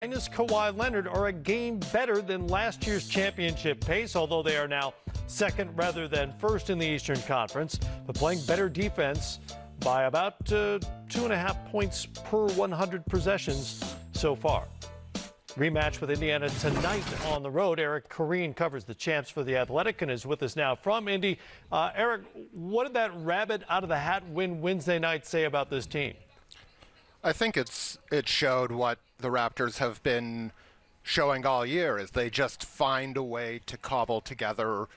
Minus Kawhi Leonard are a game better than last year's championship pace, although they are now second rather than first in the Eastern Conference, but playing better defense by about 2.5 points per 100 possessions so far. Rematch with Indiana tonight on the road. Eric Koreen covers the champs for The Athletic and is with us now from Indy. Eric, what did that rabbit out of the hat win Wednesday night say about this team? I think it showed what the Raptors have been showing all year, is they just find a way to cobble together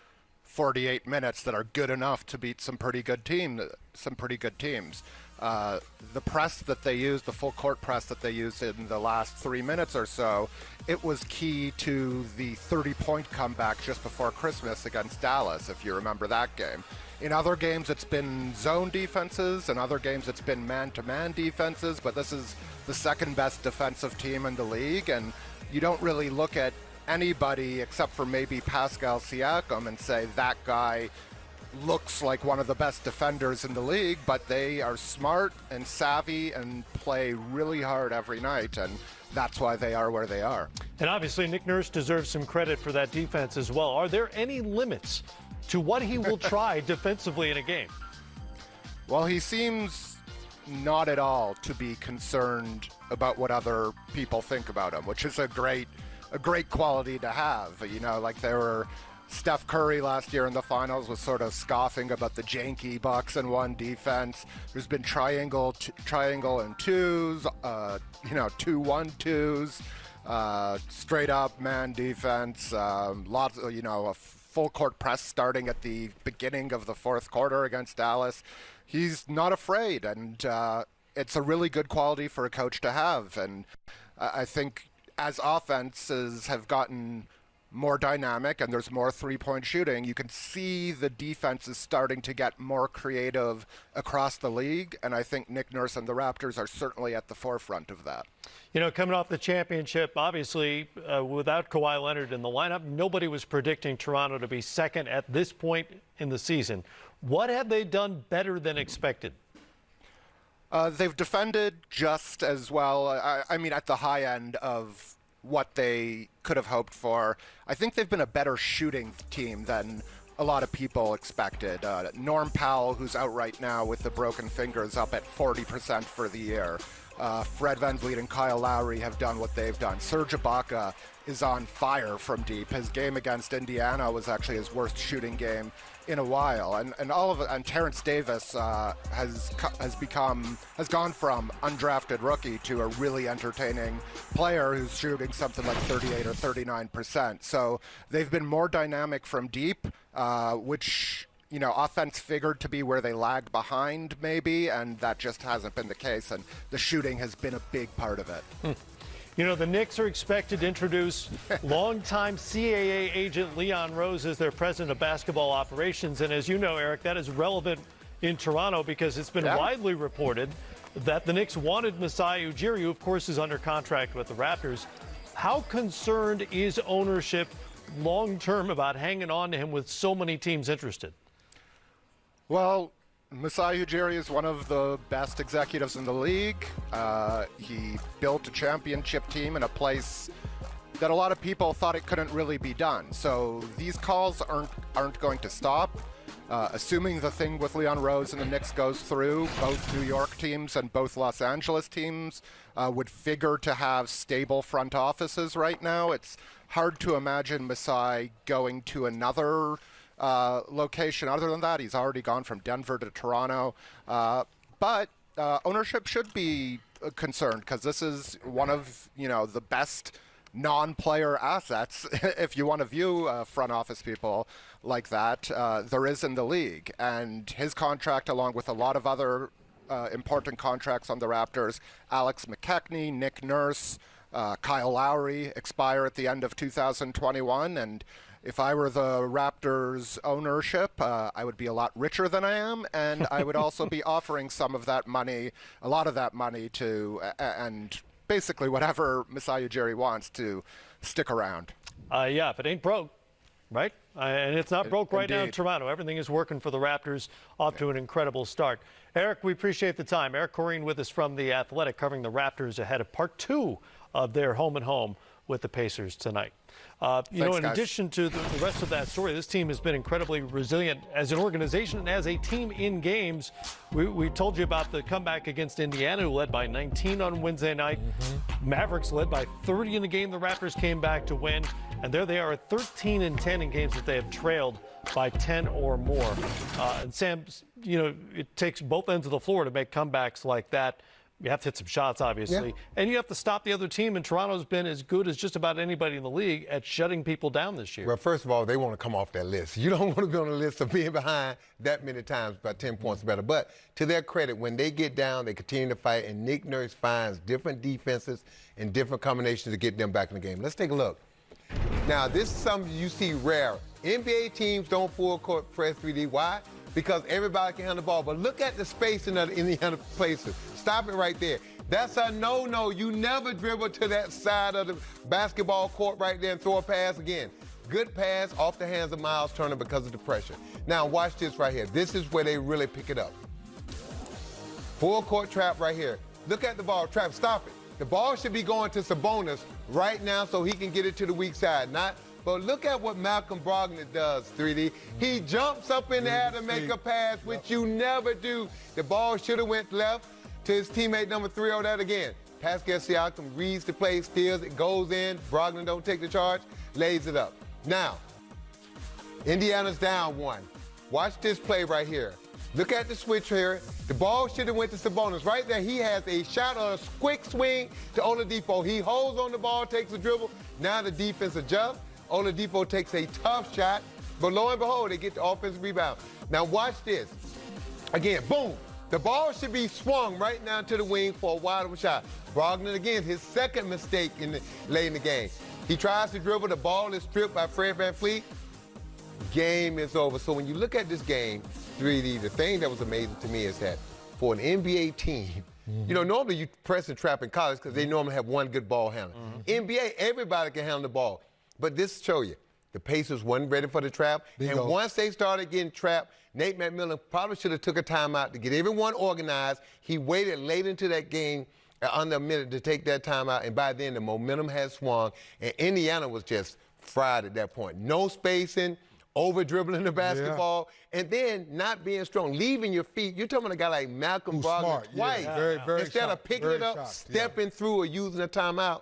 48 minutes that are good enough to beat some pretty good teams. The press that they used, the full court press that they used in the last 3 minutes or so, it was key to the 30-point comeback just before Christmas against Dallas, if you remember that game. In other games, it's been zone defenses. In other games, it's been man-to-man defenses. But this is the second-best defensive team in the league, and you don't really look at anybody except for maybe Pascal Siakam and say that guy looks like one of the best defenders in the league, but they are smart and savvy and play really hard every night, and that's why they are where they are. And obviously, Nick Nurse deserves some credit for that defense as well. Are there any limits to what he will try defensively in a game? Well, he seems not at all to be concerned about what other people think about him, which is a great quality to have. You know, like there were Steph Curry last year in the finals was sort of scoffing about the janky box and one defense. There's been triangle and twos, 2-1-2s, straight up man defense, lots of, a full court press starting at the beginning of the fourth quarter against Dallas. He's not afraid, and it's a really good quality for a coach to have. And I think as offenses have gotten more dynamic and there's more three-point shooting, you can see the defense is starting to get more creative across the league, and I think Nick Nurse and the Raptors are certainly at the forefront of that. You know, coming off the championship, obviously, without Kawhi Leonard in the lineup, nobody was predicting Toronto to be second at this point in the season. What have they done better than expected? They've defended just as well, I mean, at the high end of what they could have hoped for. I think they've been a better shooting team than a lot of people expected. Norm Powell, who's out right now with the broken finger, is up at 40% for the year. Fred VanVleet and Kyle Lowry have done what they've done. Serge Ibaka is on fire from deep. His game against Indiana was actually his worst shooting game in a while, and Terrence Davis has gone from undrafted rookie to a really entertaining player who's shooting something like 38 or 39%. So they've been more dynamic from deep, which offense figured to be where they lagged behind maybe, and that just hasn't been the case, and the shooting has been a big part of it. You know, the Knicks are expected to introduce longtime CAA agent Leon Rose as their president of basketball operations. And as you know, Eric, that is relevant in Toronto because it's been widely reported that the Knicks wanted Masai Ujiri, who of course is under contract with the Raptors. How concerned is ownership long-term about hanging on to him with so many teams interested? Well, Masai Ujiri is one of the best executives in the league. He built a championship team in a place that a lot of people thought it couldn't really be done. So these calls aren't going to stop. Assuming the thing with Leon Rose and the Knicks goes through, both New York teams and both Los Angeles teams would figure to have stable front offices right now. It's hard to imagine Masai going to another location other than that. He's already gone from Denver to Toronto, but ownership should be concerned because this is one of the best non-player assets, if you want to view front office people like that, there is in the league. And his contract, along with a lot of other important contracts on the Raptors, Alex McKechnie, Nick Nurse, Kyle Lowry, expire at the end of 2021, and if I were the Raptors ownership, I would be a lot richer than I am, and I would also be offering some of that money, a lot of that money to, and basically whatever Masai Ujiri wants to stick around. Yeah, if it ain't broke, right? And it's not broke right now in Indeed. Toronto. Everything is working for the Raptors, off to an incredible start. Eric, we appreciate the time. Eric Koreen with us from The Athletic, covering the Raptors ahead of part 2 of their home and home with the Pacers tonight. In guys. addition to the rest of that story, this team has been incredibly resilient as an organization and as a team in games. We told you about the comeback against Indiana, who led by 19 on Wednesday night. Mavericks led by 30 in the game. The Raptors came back to win, and there they are at 13-10 in games that they have trailed by 10 or more. And Sam, it takes both ends of the floor to make comebacks like that. You have to hit some shots, obviously, and you have to stop the other team. And Toronto's been as good as just about anybody in the league at shutting people down this year. Well, first of all, they want to come off that list. You don't want to be on the list of being behind that many times by 10 points or better. But to their credit, when they get down, they continue to fight, and Nick Nurse finds different defenses and different combinations to get them back in the game. Let's take a look. Now, this is something you see rare. NBA teams don't full court press 3D. Why? Because everybody can handle the ball. But look at the space in the other places. Stop it right there. That's a no-no. You never dribble to that side of the basketball court right there and throw a pass again. Good pass off the hands of Miles Turner because of the pressure. Now watch this right here. This is where they really pick it up. Full court trap right here. Look at the ball. Trap, stop it. The ball should be going to Sabonis right now so he can get it to the weak side. But look at what Malcolm Brogdon does, 3D. He jumps up in the air to make a pass, which you never do. The ball should have went left to his teammate number 3 on that again. Pascal Siakam reads the play, steals it, goes in. Brogdon don't take the charge, lays it up. Now, Indiana's down 1. Watch this play right here. Look at the switch here. The ball should have went to Sabonis. Right there, he has a shot on a quick swing to Oladipo. He holds on the ball, takes a dribble. Now the defense adjusts. Oladipo takes a tough shot, but lo and behold, they get the offensive rebound. Now watch this. Again, boom. The ball should be swung right now to the wing for a wide open shot. Brogdon, again, his second mistake late in the game. He tries to dribble. The ball is stripped by Fred VanVleet. Game is over. So when you look at this game, 3D, the thing that was amazing to me is that for an NBA team, normally you press and trap in college because they normally have one good ball handler. NBA, everybody can handle the ball. But this show you, the Pacers wasn't ready for the trap. Once they started getting trapped, Nate McMillan probably should have took a timeout to get everyone organized. He waited late into that game, under a minute, to take that timeout, and by then the momentum had swung, and Indiana was just fried at that point. No spacing, over-dribbling the basketball, and then not being strong, leaving your feet. You're talking about a guy like Malcolm Brogdon twice. Very Instead of picking it up, stepping through, or using a timeout.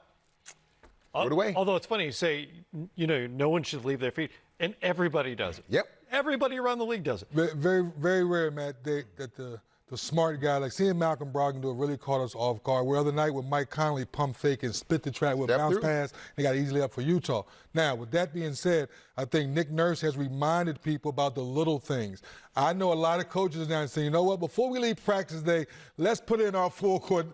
Although it's funny you say, no one should leave their feet, and everybody does it. Yep. Everybody around the league does it. Very, very rare, Matt, that the smart guy, like seeing Malcolm Brogdon do it, really caught us off guard. Where other night with Mike Conley pump fake and split the trap with bounce pass, they got easily up for Utah. Now, with that being said, I think Nick Nurse has reminded people about the little things. I know a lot of coaches now saying, you know what, before we leave practice day, let's put in our full court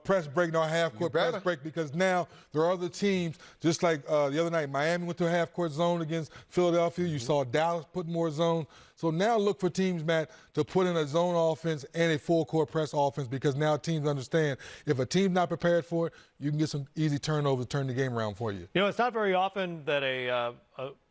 press break and our half court press break, because now there are other teams, just like the other night, Miami went to a half court zone against Philadelphia. You saw Dallas put more zone. So now look for teams, Matt, to put in a zone offense and a full court press offense, because now teams understand if a team's not prepared for it, you can get some easy turnovers to turn the game around for you. It's not very often that a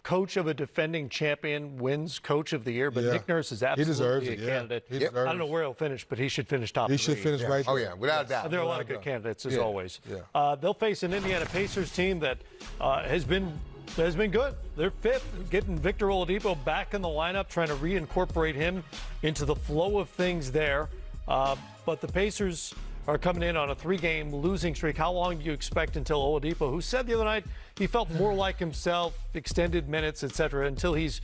coach of a defending champion wins Coach of the Year, but Nick Nurse is absolutely a candidate. He deserves it. I don't know where he'll finish, but he should finish top 3. He should finish right there. Oh, yeah, without a doubt. There are a lot of good candidates, as always. Yeah. They'll face an Indiana Pacers team that has been good. They're 5th, getting Victor Oladipo back in the lineup, trying to reincorporate him into the flow of things there. But the Pacers are coming in on a 3-game losing streak. How long do you expect until Oladipo, who said the other night he felt more like himself, extended minutes, etc., until he's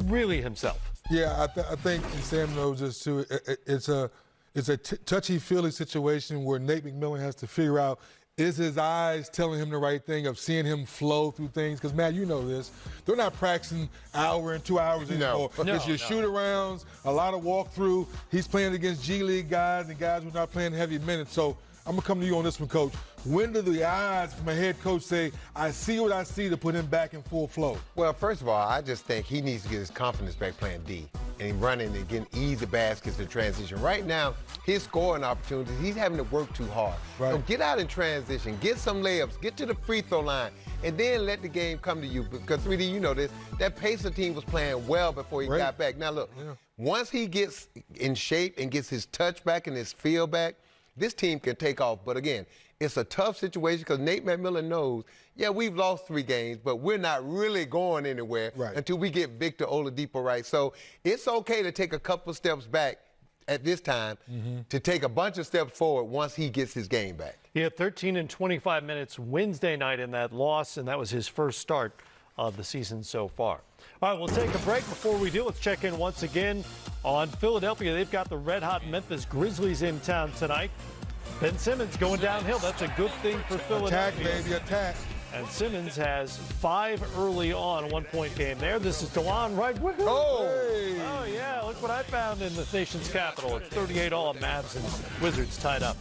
really himself? Yeah, I think, and Sam knows this too, it's a touchy-feely situation where Nate McMillan has to figure out, is his eyes telling him the right thing, of seeing him flow through things? Because, Matt, you know this. They're not practicing hour and 2 hours anymore. It's your shoot-arounds, a lot of walk-through. He's playing against G League guys and guys who are not playing heavy minutes. So I'm going to come to you on this one, Coach. When do the eyes from a head coach say, I see what I see, to put him back in full flow? Well, first of all, I just think he needs to get his confidence back playing D and running and getting easy baskets in transition. Right now, his scoring opportunities, he's having to work too hard. So get out in transition, get some layups, get to the free throw line, and then let the game come to you. Because 3D, you know this, that Pacer team was playing well before he got back. Now look, once he gets in shape and gets his touch back and his feel back, this team can take off. But again, it's a tough situation because Nate McMillan knows, yeah, we've lost 3 games, but we're not really going anywhere until we get Victor Oladipo right. So it's okay to take a couple steps back at this time to take a bunch of steps forward once he gets his game back. He had 13 and 25 minutes Wednesday night in that loss, and that was his first start of the season so far. All right, we'll take a break. Before we do, let's check in once again on Philadelphia. They've got the red-hot Memphis Grizzlies in town tonight. Ben Simmons going downhill. That's a good thing for Philadelphia. Attack, baby, attack. And Simmons has 5 early on, a 1-point game there. This is DeLon Wright. Woohoo! Oh, yeah, look what I found in the nation's capital. It's 38 all, Mavs and Wizards tied up.